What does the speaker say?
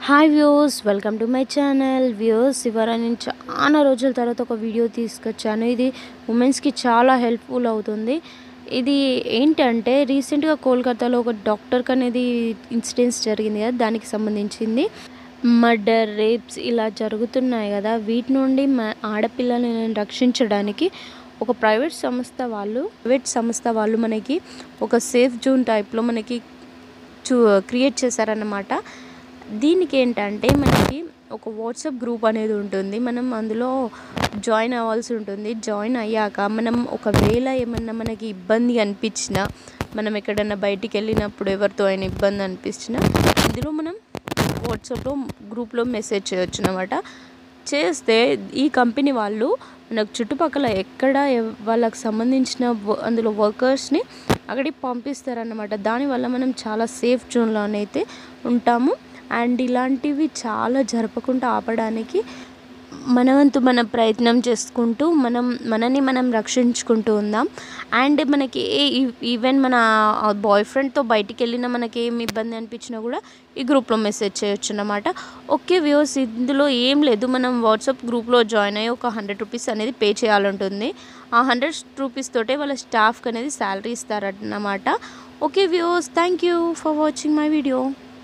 Hi views, welcome to my channel. Views, ఇవాళ నేను చాలా రోజుల తర్వాత ఒక వీడియో తీసుకొచ్చాను. ఇది ఉమెన్స్కి చాలా హెల్ప్ఫుల్ అవుతుంది. ఇది ఏంటంటే రీసెంట్గా కోల్కతాలో ఒక డాక్టర్కి అనేది ఇన్సిడెంట్స్ జరిగింది కదా, దానికి సంబంధించింది. మర్డర్, రేప్స్ ఇలా జరుగుతున్నాయి కదా, వీటి నుండి ఆడపిల్లల్ని రక్షించడానికి ఒక ప్రైవేట్ సంస్థ వాళ్ళు మనకి ఒక సేఫ్ జోన్ టైప్లో మనకి క్రియేట్ చేశారన్నమాట. దీనికి ఏంటంటే మనకి ఒక వాట్సాప్ గ్రూప్ అనేది ఉంటుంది. మనం అందులో జాయిన్ అవ్వాల్సి ఉంటుంది. జాయిన్ అయ్యాక మనం ఒకవేళ ఏమన్నా మనకి ఇబ్బంది అనిపించినా, మనం ఎక్కడన్నా బయటికి వెళ్ళినప్పుడు ఎవరితో అయినా ఇబ్బంది అనిపించినా ఇందులో మనం వాట్సాప్లో గ్రూప్లో మెసేజ్ చేయొచ్చు అన్నమాట. చేస్తే ఈ కంపెనీ వాళ్ళు మనకు చుట్టుపక్కల ఎక్కడ వాళ్ళకి సంబంధించిన అందులో వర్కర్స్ని అక్కడికి పంపిస్తారన్నమాట. దానివల్ల మనం చాలా సేఫ్ జోన్లోనైతే ఉంటాము. అండ్ ఇలాంటివి చాలా జరపకుండా ఆపడానికి మన ప్రయత్నం చేసుకుంటూ మనని మనం రక్షించుకుంటూ ఉందాం. అండ్ మనకి ఈవెన్ మన బాయ్ ఫ్రెండ్తో బయటికి వెళ్ళినా మనకి ఏమి ఇబ్బంది అనిపించినా కూడా ఈ గ్రూప్లో మెసేజ్ చేయొచ్చు అన్నమాట. ఓకే వ్యూస్, ఇందులో ఏం లేదు, మనం వాట్సాప్ గ్రూప్లో జాయిన్ అయ్యి ఒక 100 రూపీస్ అనేది పే చేయాలంటుంది. ఆ 100 రూపీస్ తోటే వాళ్ళ స్టాఫ్కి అనేది శాలరీ ఇస్తారన్నమాట. Okay views, thank you for watching my video.